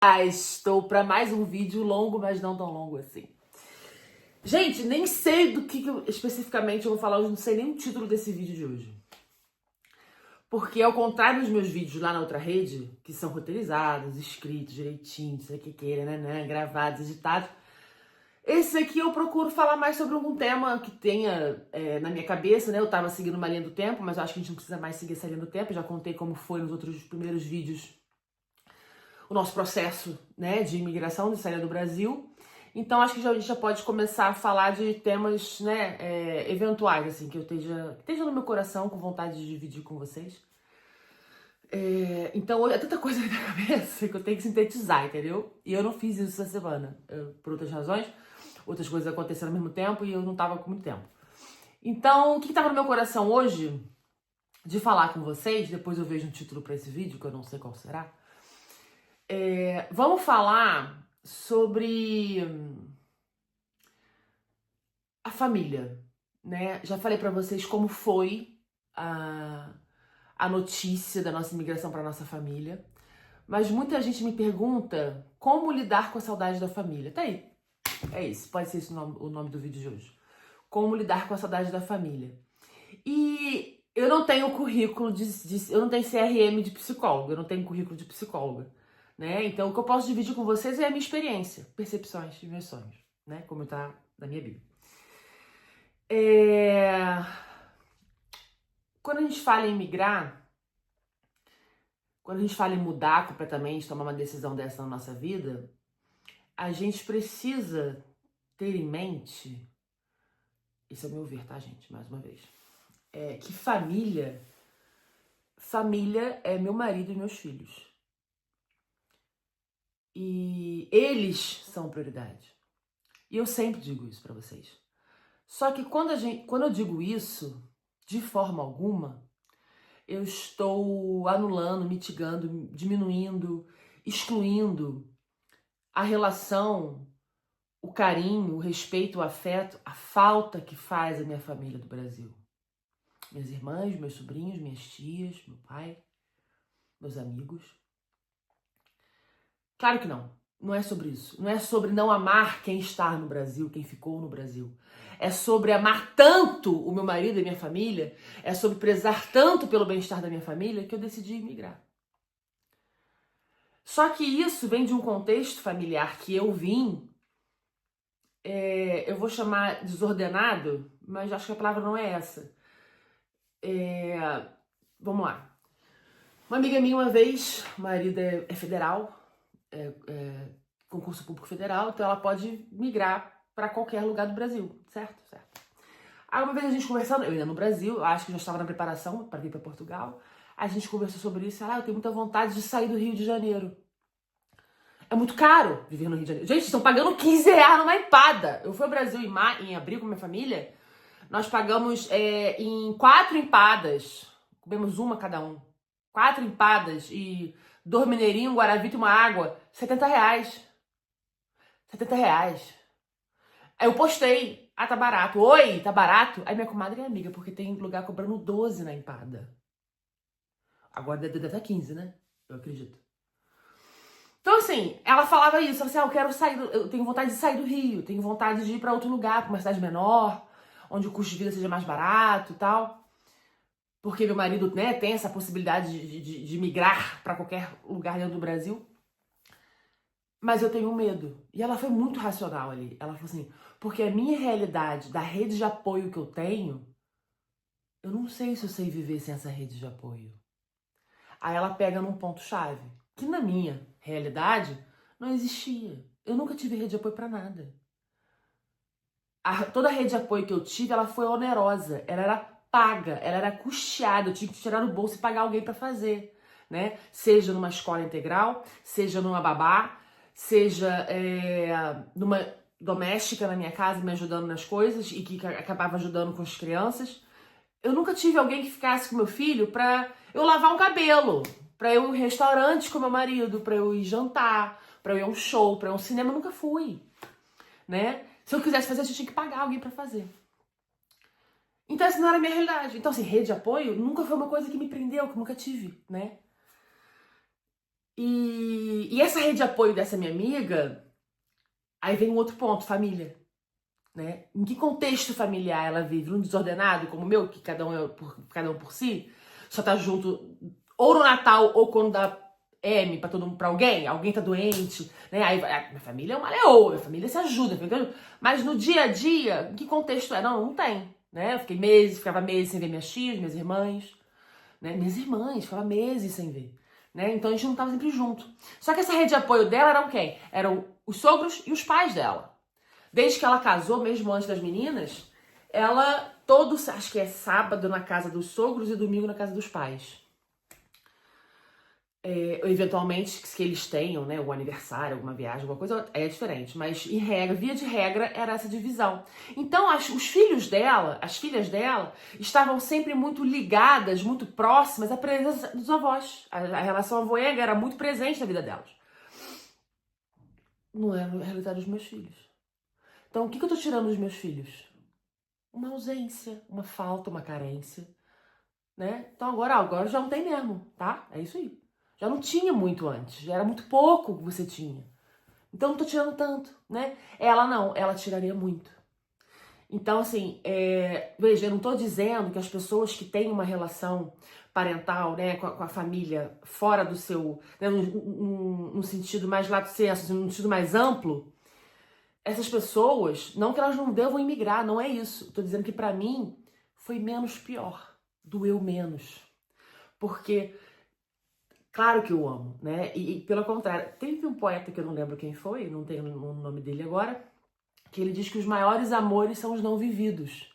Estou para mais um vídeo longo, mas não tão longo assim. Gente, nem sei do que especificamente eu vou falar hoje, não sei nem o título desse vídeo de hoje. Porque ao contrário dos meus vídeos lá na outra rede, que são roteirizados, escritos direitinho, não sei o que, né, gravados, editados, esse aqui eu procuro falar mais sobre algum tema que tenha na minha cabeça, né? Eu tava seguindo uma linha do tempo, mas eu acho que a gente não precisa mais seguir essa linha do tempo, já contei como foi nos outros primeiros vídeos o nosso processo, né, de imigração, de saída do Brasil. Então acho que a gente já pode começar a falar de temas, né, eventuais, assim, que eu esteja no meu coração, com vontade de dividir com vocês. Então é tanta coisa na minha cabeça que eu tenho que sintetizar, entendeu? E eu não fiz isso essa semana, por outras razões. Outras coisas aconteceram ao mesmo tempo e eu não tava com muito tempo. Então, o que tava no meu coração hoje de falar com vocês, depois eu vejo um título para esse vídeo, que eu não sei qual será. Vamos falar sobre a família, né? Já falei pra vocês como foi a notícia da nossa imigração para nossa família, mas muita gente me pergunta como lidar com a saudade da família. Tá aí, é isso, pode ser esse o nome do vídeo de hoje. Como lidar com a saudade da família. E eu não tenho currículo eu não tenho CRM de psicóloga, eu não tenho currículo de psicóloga, né? Então o que eu posso dividir com vocês é a minha experiência, percepções e meus sonhos, né? Como tá na minha Bíblia. Quando a gente fala em migrar, quando a gente fala em mudar completamente, tomar uma decisão dessa na nossa vida, a gente precisa ter em mente, isso é meu ver, tá, gente? Mais uma vez, que família é meu marido e meus filhos. E eles são prioridade. E eu sempre digo isso pra vocês. Só que quando eu digo isso, de forma alguma, eu estou anulando, mitigando, diminuindo, excluindo a relação, o carinho, o respeito, o afeto, a falta que faz a minha família do Brasil. Minhas irmãs, meus sobrinhos, minhas tias, meu pai, meus amigos. Claro que não. Não é sobre isso. Não é sobre não amar quem está no Brasil, quem ficou no Brasil. É sobre amar tanto o meu marido e minha família, é sobre prezar tanto pelo bem-estar da minha família que eu decidi emigrar. Só que isso vem de um contexto familiar que eu vim, eu vou chamar desordenado, mas acho que a palavra não é essa. Vamos lá. Uma amiga minha uma vez, o marido é federal, concurso público federal, então ela pode migrar para qualquer lugar do Brasil, certo? Certo. Aí uma vez a gente conversando, eu ainda no Brasil, acho que já estava na preparação para vir para Portugal, a gente conversou sobre isso, eu tenho muita vontade de sair do Rio de Janeiro. É muito caro viver no Rio de Janeiro. Gente, estão pagando 15 reais numa empada. Eu fui ao Brasil em abril com minha família, nós pagamos em 4 empadas, comemos uma cada um, 4 empadas e 2 mineirinhos, um guaravita e uma água, 70 reais. 70 reais. Aí eu postei, tá barato. Oi, tá barato? Aí minha comadre é amiga, porque tem lugar cobrando 12 na empada. Agora deve estar 15, né? Eu acredito. Então assim, ela falava isso, ela assim, eu quero sair, eu tenho vontade de sair do Rio, tenho vontade de ir pra outro lugar, pra uma cidade menor, onde o custo de vida seja mais barato e tal. Porque meu marido, né, tem essa possibilidade de migrar pra qualquer lugar dentro do Brasil. Mas eu tenho medo. E ela foi muito racional ali. Ela falou assim, porque a minha realidade, da rede de apoio que eu tenho, eu não sei se eu sei viver sem essa rede de apoio. Aí ela pega num ponto-chave, que na minha realidade não existia. Eu nunca tive rede de apoio pra nada. Toda a rede de apoio que eu tive, ela foi onerosa. Ela era paga, ela era custeada. Eu tinha que tirar do bolso e pagar alguém pra fazer, né? Seja numa escola integral, seja numa babá, seja numa doméstica na minha casa me ajudando nas coisas e que acabava ajudando com as crianças. Eu nunca tive alguém que ficasse com meu filho pra eu lavar um cabelo, pra eu ir em restaurante com meu marido, pra eu ir jantar, pra eu ir a um show, pra eu ir a um cinema. Eu nunca fui, né? Se eu quisesse fazer, eu tinha que pagar alguém pra fazer. Então essa não era a minha realidade. Então assim, rede de apoio nunca foi uma coisa que me prendeu, que eu nunca tive, né? E essa rede de apoio dessa minha amiga, aí vem um outro ponto, família. Né? Em que contexto familiar ela vive? Um desordenado como o meu, que cada um por si, só tá junto ou no Natal ou quando dá M pra todo mundo, pra alguém tá doente, né? Aí minha família é uma leoa, minha família se ajuda, entendeu? Mas no dia a dia, em que contexto é? Não tem, né? Eu ficava meses sem ver minhas tias, minhas irmãs, né? Minhas irmãs, ficava meses sem ver, né? Então a gente não tava sempre junto. Só que essa rede de apoio dela eram quem? Eram os sogros e os pais dela. Desde que ela casou, mesmo antes das meninas, ela acho que é sábado na casa dos sogros e domingo na casa dos pais. Eventualmente, se eles tenham, né, um aniversário, alguma viagem, alguma coisa, é diferente. Mas, via de regra, era essa divisão. Então, os filhos dela, as filhas dela, estavam sempre muito ligadas, muito próximas à presença dos avós. A relação avô-ega era muito presente na vida delas. Não é a realidade dos meus filhos. Então, o que eu tô tirando dos meus filhos? Uma ausência, uma falta, uma carência, né? Então agora já não tem mesmo, tá? É isso aí. Já não tinha muito antes, já era muito pouco que você tinha. Então não tô tirando tanto, né? Ela não, ela tiraria muito. Então, assim, veja, eu não tô dizendo que as pessoas que têm uma relação parental, né, com a família fora do seu, né, num sentido mais lato sensu, num sentido mais amplo, essas pessoas, não que elas não devam imigrar, não é isso. Tô dizendo que pra mim foi menos pior, doeu menos. Porque, claro que eu amo, né? E pelo contrário, teve um poeta que eu não lembro quem foi, não tenho o nome dele agora, que ele diz que os maiores amores são os não vividos.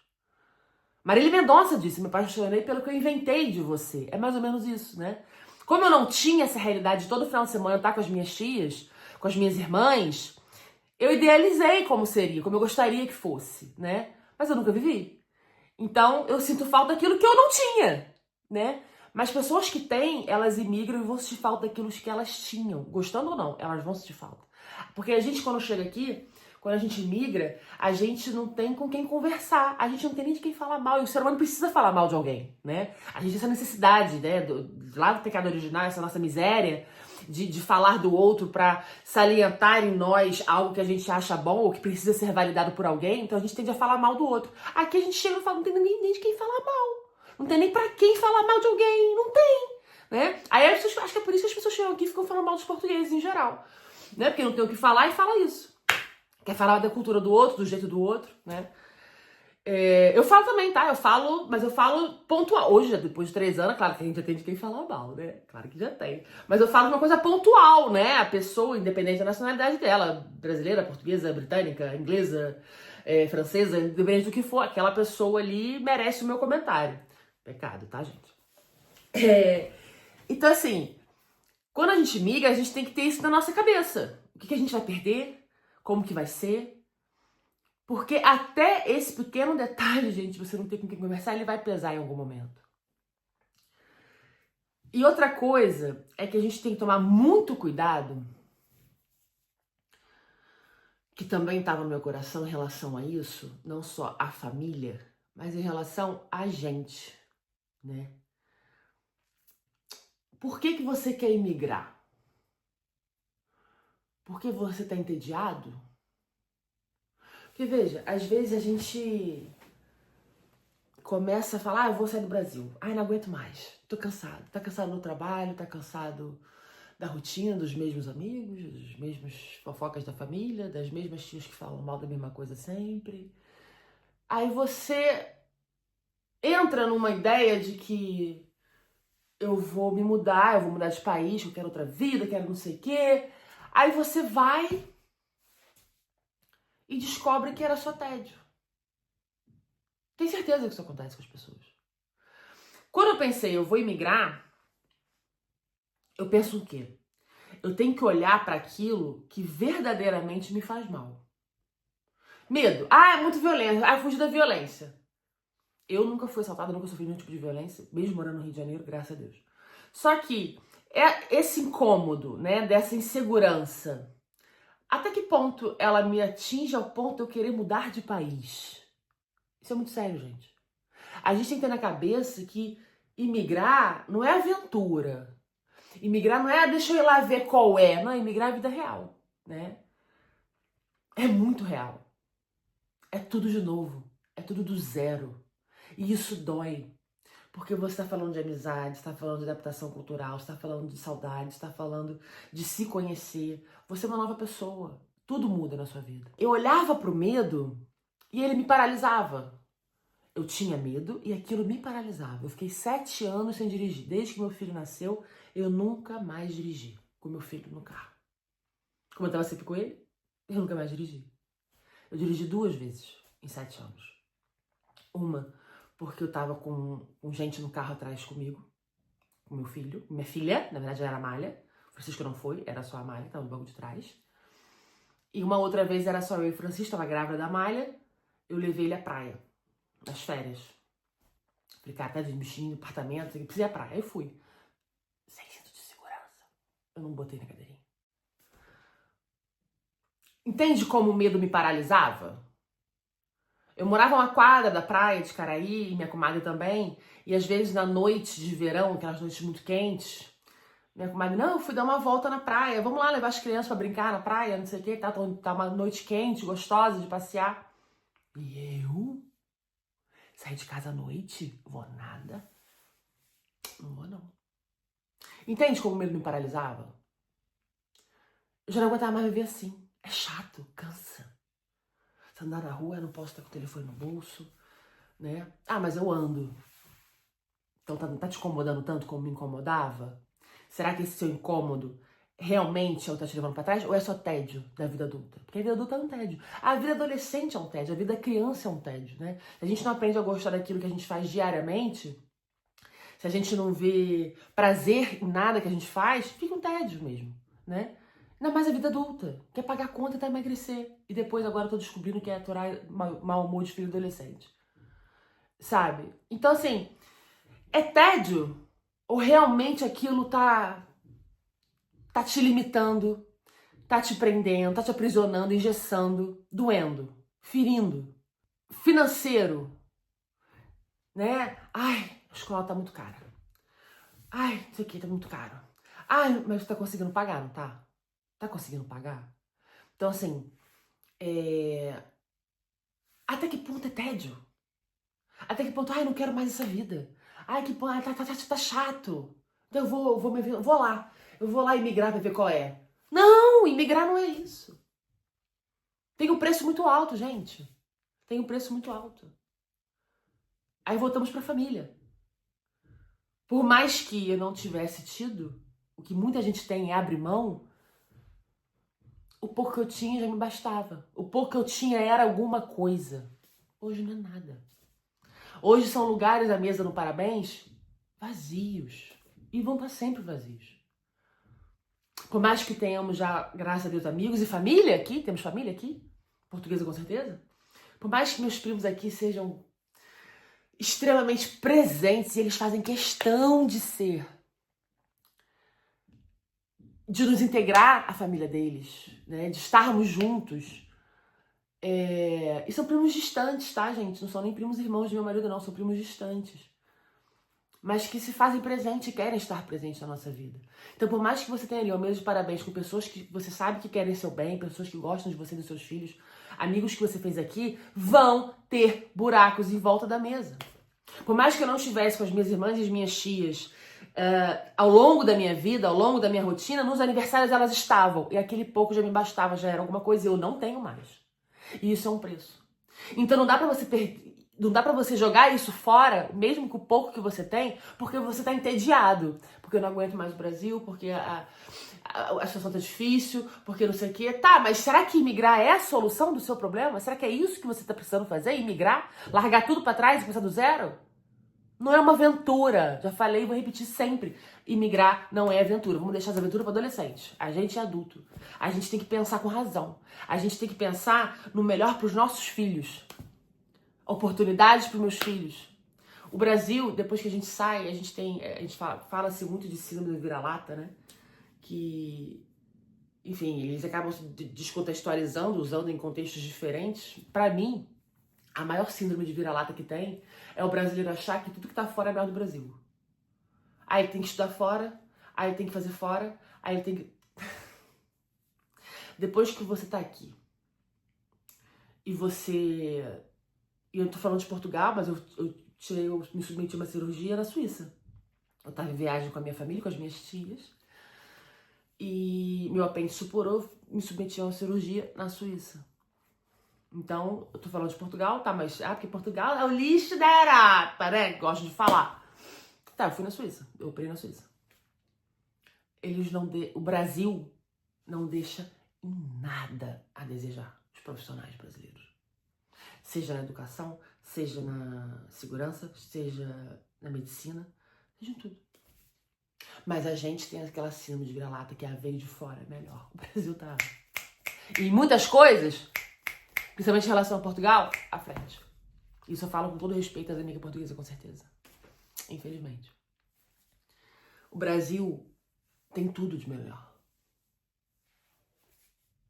Marília Mendonça disse, me apaixonei pelo que eu inventei de você. É mais ou menos isso, né? Como eu não tinha essa realidade de todo final de semana eu estar com as minhas tias, com as minhas irmãs, eu idealizei como seria, como eu gostaria que fosse, né? Mas eu nunca vivi. Então, eu sinto falta daquilo que eu não tinha, né? Mas pessoas que têm, elas imigram e vão sentir falta daquilo que elas tinham. Gostando ou não, elas vão sentir falta. Porque a gente, quando chega aqui, quando a gente migra, a gente não tem com quem conversar. A gente não tem nem de quem falar mal. E o ser humano precisa falar mal de alguém, né? A gente tem essa necessidade, né? Lá do pecado original, essa nossa miséria de falar do outro para salientar em nós algo que a gente acha bom ou que precisa ser validado por alguém. Então a gente tende a falar mal do outro. Aqui a gente chega e fala, não tem nem de quem falar mal. Não tem nem pra quem falar mal de alguém. Não tem, né? Aí as pessoas, acho que é por isso que as pessoas chegam aqui e ficam falando mal dos portugueses em geral. Né? Porque não tem o que falar e fala isso. Quer falar da cultura do outro, do jeito do outro, né? Eu falo também, tá? Mas eu falo pontual. Hoje, depois de 3 anos, claro que a gente já tem de quem falar mal, né? Claro que já tem. Mas eu falo uma coisa pontual, né? A pessoa, independente da nacionalidade dela, brasileira, portuguesa, britânica, inglesa, francesa, independente do que for, aquela pessoa ali merece o meu comentário. Pecado, tá, gente? Então, assim, quando a gente migra, a gente tem que ter isso na nossa cabeça. O que a gente vai perder? Como que vai ser? Porque até esse pequeno detalhe, gente, você não ter com quem conversar, ele vai pesar em algum momento. E outra coisa é que a gente tem que tomar muito cuidado, que também estava no meu coração em relação a isso, não só a família, mas em relação a gente, né? Por que você quer imigrar? Porque você está entediado? Porque veja, às vezes a gente começa a falar, eu vou sair do Brasil. Ai, não aguento mais. Tô cansado. Tá cansado do trabalho, tá cansado da rotina, dos mesmos amigos, dos mesmos fofocas da família, das mesmas tias que falam mal da mesma coisa sempre. Aí você entra numa ideia de que eu vou me mudar, eu vou mudar de país, que eu quero outra vida, quero não sei o quê. Aí você vai e descobre que era só tédio. Tem certeza que isso acontece com as pessoas. Quando eu pensei, eu vou imigrar, eu penso o quê? Eu tenho que olhar para aquilo que verdadeiramente me faz mal. Medo. Ah, é muito violência. Ah, fugir da violência. Eu nunca fui assaltada, nunca sofri nenhum tipo de violência, mesmo morando no Rio de Janeiro, graças a Deus. Só que esse incômodo, né, dessa insegurança, até que ponto ela me atinge ao ponto de eu querer mudar de país? Isso é muito sério, gente. A gente tem que ter na cabeça que imigrar não é aventura. Imigrar não é, deixa eu ir lá ver qual é. Não, imigrar é a vida real, né? É muito real. É tudo de novo. É tudo do zero. E isso dói. Porque você está falando de amizade, está falando de adaptação cultural, está falando de saudade, está falando de se conhecer. Você é uma nova pessoa. Tudo muda na sua vida. Eu olhava para o medo e ele me paralisava. Eu tinha medo e aquilo me paralisava. Eu fiquei 7 anos sem dirigir. Desde que meu filho nasceu, eu nunca mais dirigi com meu filho no carro. Como eu estava sempre com ele, eu nunca mais dirigi. Eu dirigi 2 vezes em 7 anos. Uma, porque eu tava com gente no carro atrás comigo, com meu filho. Minha filha, na verdade, era a Amália. O Francisco não foi, era só a Amália, tava no banco de trás. E uma outra vez era só eu e o Francisco, tava grávida da Amália. Eu levei ele à praia, nas férias. Falei, cara, tá de bichinho no apartamento, ele precisa ir à praia. Aí eu fui. Sem cinto de segurança. Eu não botei na cadeirinha. Entende como o medo me paralisava? Eu morava uma quadra da praia de Caraí, e minha comadre também, e às vezes na noite de verão, aquelas noites muito quentes, minha comadre, não, eu fui dar uma volta na praia, vamos lá levar as crianças pra brincar na praia, não sei o que, tá uma noite quente, gostosa de passear. E eu? Sair de casa à noite? Vou nada. Não vou não. Entende como o medo me paralisava? Eu já não aguentava mais viver assim. É chato, cansa. Se andar na rua, eu não posso estar com o telefone no bolso, né? Ah, mas eu ando. Então tá te incomodando tanto como me incomodava? Será que esse seu incômodo realmente é o que tá te levando pra trás? Ou é só tédio da vida adulta? Porque a vida adulta é um tédio. A vida adolescente é um tédio. A vida criança é um tédio, né? Se a gente não aprende a gostar daquilo que a gente faz diariamente, se a gente não vê prazer em nada que a gente faz, fica um tédio mesmo, né? Ainda mais a vida adulta. Quer pagar conta até emagrecer. E depois agora eu tô descobrindo que é aturar mau humor de filho adolescente. Sabe? Então assim, é tédio? Ou realmente aquilo tá te limitando, tá te prendendo, tá te aprisionando, engessando, doendo, ferindo? Financeiro, né? Ai, a escola tá muito cara. Ai, isso aqui tá muito caro. Ai, mas você tá conseguindo pagar, não tá? Tá conseguindo pagar? Então, assim, até que ponto é tédio? Até que ponto, ai, não quero mais essa vida. Ai, que ponto, ai, tá chato. Então vou lá. Eu vou lá imigrar pra ver qual é. Não, imigrar não é isso. Tem um preço muito alto, gente. Tem um preço muito alto. Aí voltamos pra família. Por mais que eu não tivesse tido, o que muita gente tem é abrir mão, o pouco que eu tinha já me bastava. O pouco que eu tinha era alguma coisa. Hoje não é nada. Hoje são lugares à mesa no Parabéns vazios. E vão estar sempre vazios. Por mais que tenhamos já, graças a Deus, amigos e família aqui, temos família aqui, portuguesa com certeza. Por mais que meus primos aqui sejam extremamente presentes e eles fazem questão de ser, de nos integrar à família deles, né? De estarmos juntos. E são primos distantes, tá, gente? Não são nem primos irmãos do meu marido, não. São primos distantes. Mas que se fazem presente e querem estar presentes na nossa vida. Então, por mais que você tenha ali uma mesa de parabéns com pessoas que você sabe que querem seu bem, pessoas que gostam de você e dos seus filhos, amigos que você fez aqui, vão ter buracos em volta da mesa. Por mais que eu não estivesse com as minhas irmãs e as minhas tias ao longo da minha vida, ao longo da minha rotina, nos aniversários elas estavam. E aquele pouco já me bastava, já era alguma coisa e eu não tenho mais. E isso é um preço. Então não dá pra você jogar isso fora, mesmo com o pouco que você tem, porque você tá entediado. Porque eu não aguento mais o Brasil, porque a situação tá difícil, porque não sei o quê. Tá, mas será que imigrar é a solução do seu problema? Será que é isso que você tá precisando fazer? Imigrar? Largar tudo pra trás e começar do zero? Não é uma aventura. Já falei e vou repetir sempre. Imigrar não é aventura. Vamos deixar as aventuras para adolescente. A gente é adulto. A gente tem que pensar com razão. A gente tem que pensar no melhor para os nossos filhos. Oportunidades para os meus filhos. O Brasil, depois que a gente sai, a gente fala-se muito de síndrome do vira-lata, né? Que, enfim, eles acabam se descontextualizando, usando em contextos diferentes. Para mim, a maior síndrome de vira-lata que tem é o brasileiro achar que tudo que tá fora é melhor do Brasil. Aí tem que estudar fora, aí ele tem que fazer fora, aí ele tem que... Depois que você tá aqui, e você... E eu tô falando de Portugal, mas eu me submeti a uma cirurgia na Suíça. Eu tava em viagem com a minha família, com as minhas tias, e meu apêndice suporou, me submeti a uma cirurgia na Suíça. Então, eu tô falando de Portugal, tá, mas... porque Portugal é o lixo da Europa, né? Gosto de falar. Tá, eu fui na Suíça, eu operei na Suíça. O Brasil não deixa em nada a desejar os profissionais brasileiros. Seja na educação, seja na segurança, seja na medicina, seja em tudo. Mas a gente tem aquela síndrome de vira-lata que a veio de fora é melhor. O Brasil tá... E muitas coisas, principalmente em relação a Portugal, à frente. Isso eu falo com todo respeito às amigas portuguesas, com certeza. Infelizmente. O Brasil tem tudo de melhor.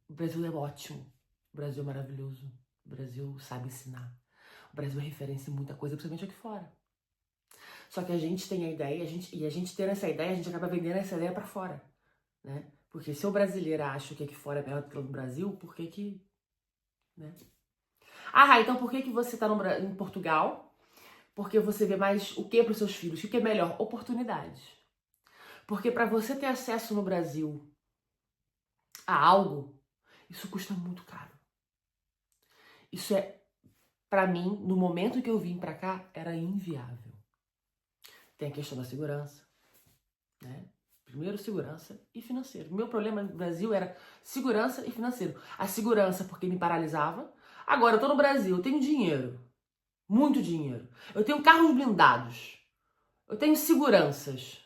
O Brasil é ótimo. O Brasil é maravilhoso. O Brasil sabe ensinar. O Brasil é referência em muita coisa, principalmente aqui fora. Só que a gente tem a ideia, e a gente tendo essa ideia, a gente acaba vendendo essa ideia pra fora, né? Porque se o brasileiro acha que aqui fora é melhor do que no Brasil, por que que... né? Então por que você tá em Portugal? Porque você vê mais o que pros seus filhos? O que é melhor? Oportunidades. Porque pra você ter acesso no Brasil a algo, isso custa muito caro. Isso é, pra mim, no momento que eu vim pra cá, era inviável. Tem a questão da segurança, né? Primeiro, segurança e financeiro. O meu problema no Brasil era segurança e financeiro. A segurança porque me paralisava. Agora, eu tô no Brasil, eu tenho dinheiro. Muito dinheiro. Eu tenho carros blindados. Eu tenho seguranças.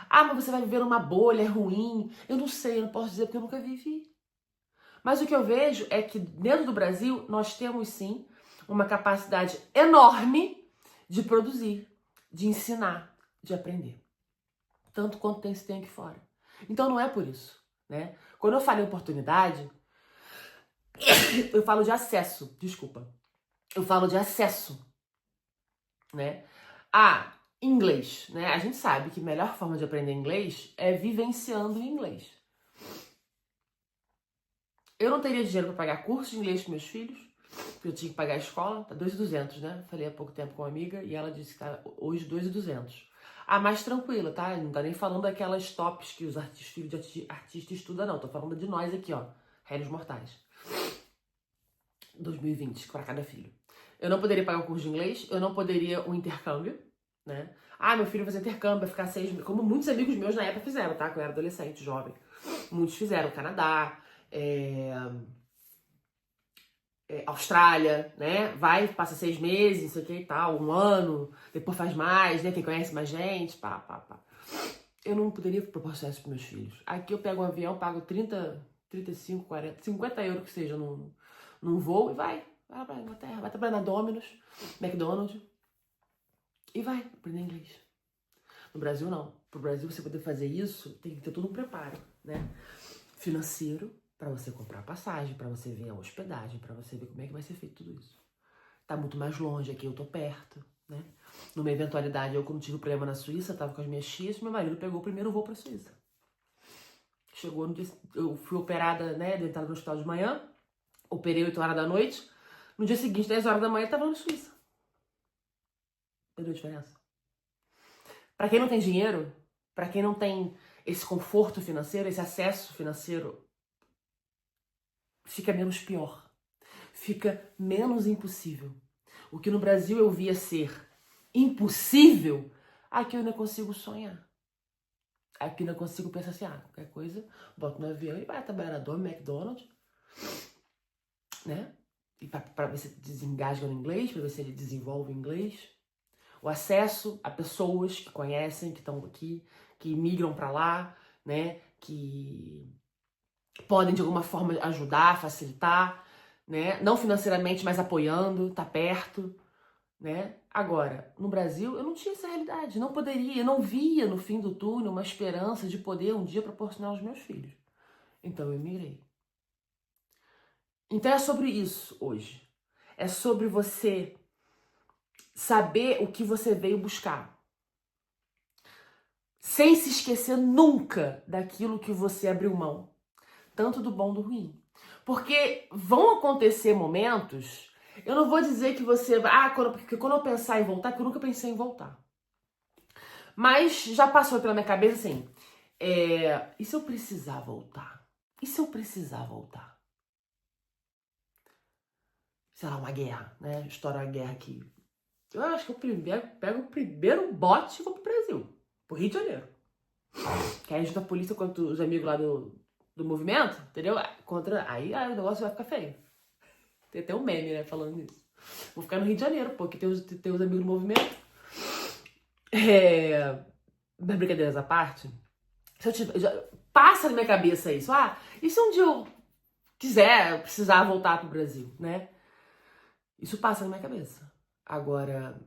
Mas você vai viver numa bolha, é ruim. Eu não sei, eu não posso dizer porque eu nunca vivi. Mas o que eu vejo é que dentro do Brasil, nós temos sim uma capacidade enorme de produzir, de ensinar, de aprender. Tanto quanto tem aqui fora. Então não é por isso, né? Quando eu falo em oportunidade, eu falo de acesso, desculpa. Eu falo de acesso, né? Inglês, né? A gente sabe que a melhor forma de aprender inglês é vivenciando o inglês. Eu não teria dinheiro para pagar curso de inglês para meus filhos, porque eu tinha que pagar a escola, tá 2.200, né? Falei há pouco tempo com uma amiga e ela disse que tá hoje 2.200. Mais tranquila, tá? Não tá nem falando daquelas tops que os filhos de artista estudam, não. Tô falando de nós aqui, ó. Réis mortais. 2020 para cada filho. Eu não poderia pagar o curso de inglês, eu não poderia o intercâmbio, né? Meu filho vai fazer intercâmbio, vai ficar 6 meses. Como muitos amigos meus na época fizeram, tá? Quando eu era adolescente, jovem. Muitos fizeram. Canadá, Austrália, né? Vai, passa 6 meses, não sei o que e tal, 1 ano, depois faz mais, né? Quem conhece mais gente, pá. Eu não poderia proporcionar isso para meus filhos. Aqui eu pego um avião, pago 30, 35, 40, 50 euros que seja num voo e vai pra Inglaterra, vai trabalhar na Domino's, McDonald's e vai aprender inglês. No Brasil não. Pro Brasil você poder fazer isso, tem que ter todo um preparo, né? Financeiro, para você comprar passagem, para você ver a hospedagem, para você ver como é que vai ser feito tudo isso. Tá muito mais longe, aqui eu tô perto, né? Numa eventualidade, eu quando tive problema na Suíça, tava com as minhas tias, meu marido pegou o primeiro voo pra Suíça. Chegou no dia, eu fui operada, né, de entrar no hospital de manhã, operei 8 horas da noite, no dia seguinte, 10 horas da manhã, tava na Suíça. Entendeu a diferença? Pra quem não tem dinheiro, pra quem não tem esse conforto financeiro, esse acesso financeiro, fica menos pior. Fica menos impossível. O que no Brasil eu via ser impossível, aqui eu ainda consigo sonhar. Aqui eu ainda consigo pensar assim, qualquer coisa, bota no avião e vai trabalhar na Domino's, McDonald's, né? E para ver se desengasga no inglês, para ver se ele desenvolve o inglês. O acesso a pessoas que conhecem, que estão aqui, que migram para lá, né? Que podem de alguma forma ajudar, facilitar, né? Não financeiramente, mas apoiando, tá perto, né? Agora, no Brasil, eu não tinha essa realidade, não poderia, eu não via no fim do túnel uma esperança de poder um dia proporcionar aos meus filhos. Então eu migrei. Então é sobre isso hoje. É sobre você saber o que você veio buscar. sem se esquecer nunca daquilo que você abriu mão, tanto do bom do ruim. Porque vão acontecer momentos, eu não vou dizer que você vai, porque quando eu pensar em voltar, que eu nunca pensei em voltar. Mas já passou pela minha cabeça assim, e se eu precisar voltar? E se eu precisar voltar? Sei lá, uma guerra, né? Estoura uma guerra aqui. Eu acho que eu pego o primeiro bote e vou pro Brasil, pro Rio de Janeiro. Que aí junto a polícia contra os amigos lá do movimento, entendeu? Aí o negócio vai ficar feio. Tem até um meme, né, falando isso. Vou ficar no Rio de Janeiro, pô, que tem os amigos do movimento. Mas brincadeiras à parte, se eu tiver, passa na minha cabeça isso. E se um dia eu precisar voltar pro Brasil, né? Isso passa na minha cabeça. Agora,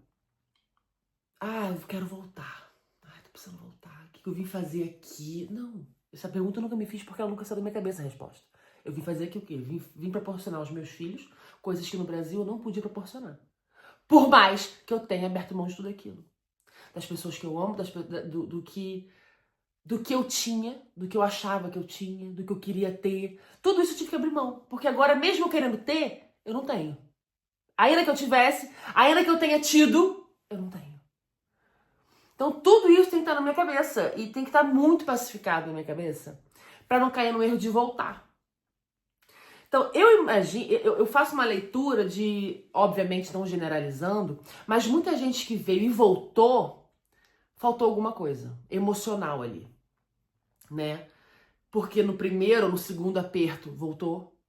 eu quero voltar. Tô precisando voltar. O que eu vim fazer aqui? Não. Essa pergunta eu nunca me fiz porque ela nunca saiu da minha cabeça a resposta. Eu vim fazer aqui o quê? Vim proporcionar aos meus filhos coisas que no Brasil eu não podia proporcionar. Por mais que eu tenha aberto mão de tudo aquilo. Das pessoas que eu amo, do que eu tinha, do que eu achava que eu tinha, do que eu queria ter. Tudo isso eu tive que abrir mão. Porque agora, mesmo eu querendo ter, eu não tenho. Ainda que eu tivesse, ainda que eu tenha tido, eu não tenho. Então tudo isso tem que estar na minha cabeça. E tem que estar muito pacificado na minha cabeça. Pra não cair no erro de voltar. Então, eu imagino, eu faço uma leitura de, obviamente não generalizando, mas muita gente que veio e voltou, faltou alguma coisa emocional ali, né? Porque no primeiro ou no segundo aperto voltou,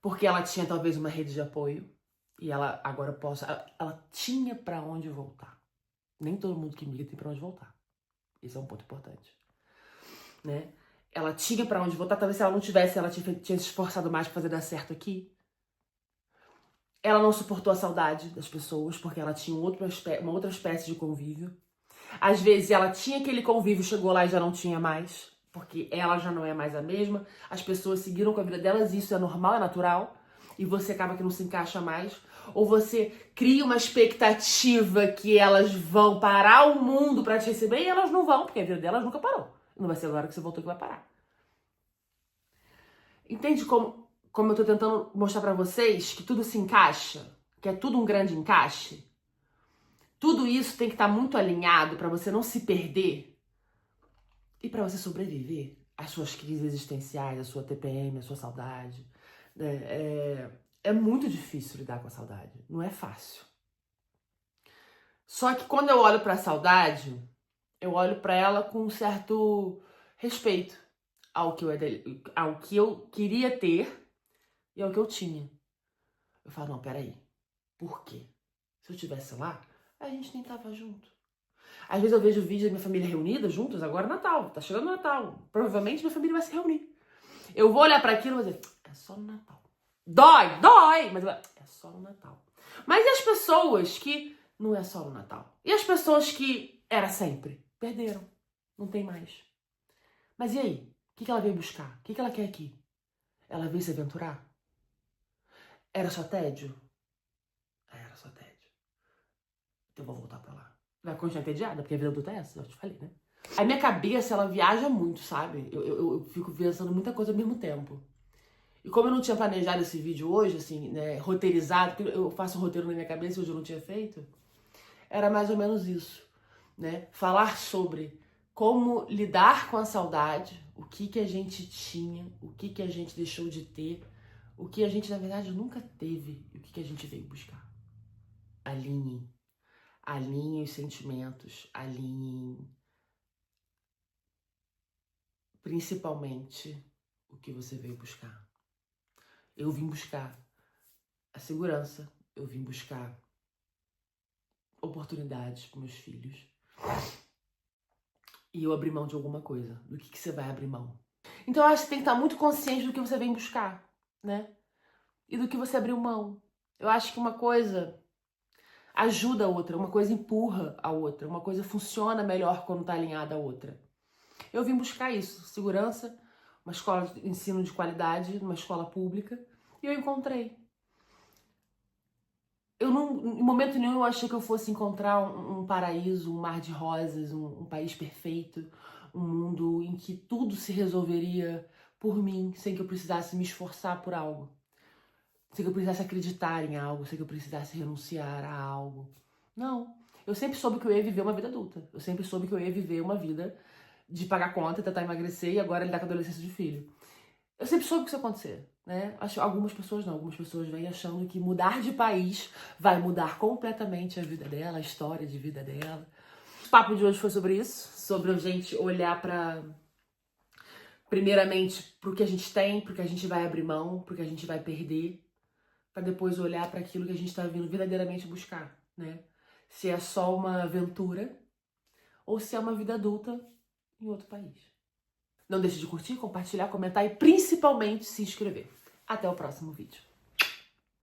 porque ela tinha talvez uma rede de apoio e ela agora ela tinha pra onde voltar. Nem todo mundo que migra tem pra onde voltar. Esse é um ponto importante, né? Ela tinha pra onde voltar, talvez se ela não tivesse, ela tinha se esforçado mais pra fazer dar certo aqui. Ela não suportou a saudade das pessoas, porque ela tinha uma outra espécie de convívio. Às vezes ela tinha aquele convívio, chegou lá e já não tinha mais, porque ela já não é mais a mesma. As pessoas seguiram com a vida delas, e isso é normal, é natural. E você acaba que não se encaixa mais. Ou você cria uma expectativa que elas vão parar o mundo pra te receber e elas não vão, porque a vida delas nunca parou. Não vai ser agora que você voltou que vai parar. Entende como eu tô tentando mostrar pra vocês que tudo se encaixa? Que é tudo um grande encaixe? Tudo isso tem que estar muito alinhado pra você não se perder e pra você sobreviver às suas crises existenciais, à sua TPM, à sua saudade. É muito difícil lidar com a saudade. Não é fácil. Só que quando eu olho pra saudade, eu olho pra ela com um certo respeito ao que eu queria ter e ao que eu tinha. Eu falo, não, peraí. Por quê? Se eu estivesse lá, a gente nem tava junto. Às vezes eu vejo vídeos da minha família reunida juntos, agora é Natal, tá chegando o Natal. Provavelmente minha família vai se reunir. Eu vou olhar pra aquilo e vou dizer, é só no Natal. Dói, mas é só no Natal. Mas e as pessoas que não é só no Natal? E as pessoas que era sempre? Perderam, não tem mais. Mas e aí? O que ela veio buscar? O que ela quer aqui? Ela veio se aventurar? Era só tédio? Era só tédio. Então eu vou voltar pra lá. Vai continuar entediada, porque a vida adulta é essa, eu te falei, né? A minha cabeça, ela viaja muito, sabe? Eu fico pensando muita coisa ao mesmo tempo. E como eu não tinha planejado esse vídeo hoje, assim, né, roteirizado, porque eu faço um roteiro na minha cabeça e hoje eu não tinha feito, era mais ou menos isso, né? Falar sobre como lidar com a saudade, o que a gente tinha, o que a gente deixou de ter, o que a gente, na verdade, nunca teve e o que a gente veio buscar. Alinhem os sentimentos, alinhem principalmente o que você veio buscar. Eu vim buscar a segurança, eu vim buscar oportunidades para meus filhos. E eu abri mão de alguma coisa. Do que você vai abrir mão? Então eu acho que tem que estar muito consciente do que você vem buscar, né? E do que você abriu mão. Eu acho que uma coisa ajuda a outra, uma coisa empurra a outra, uma coisa funciona melhor quando está alinhada à outra. Eu vim buscar isso, segurança, uma escola de ensino de qualidade, uma escola pública, e eu encontrei. Eu não, em momento nenhum eu achei que eu fosse encontrar um paraíso, um mar de rosas, um país perfeito, um mundo em que tudo se resolveria por mim, sem que eu precisasse me esforçar por algo, sem que eu precisasse acreditar em algo, sem que eu precisasse renunciar a algo. Não. Eu sempre soube que eu ia viver uma vida adulta. Eu sempre soube que eu ia viver uma vida de pagar conta, tentar emagrecer e agora lidar com a adolescência de filho. Eu sempre soube que isso ia acontecer, né? Acho algumas pessoas não, algumas pessoas vêm achando que mudar de país vai mudar completamente a vida dela, a história de vida dela. O papo de hoje foi sobre isso, sobre a gente olhar para primeiramente pro que a gente tem, pro que a gente vai abrir mão, pro que a gente vai perder, para depois olhar para aquilo que a gente tá vindo verdadeiramente buscar, né? Se é só uma aventura ou se é uma vida adulta em outro país. Não deixe de curtir, compartilhar, comentar e principalmente se inscrever. Até o próximo vídeo.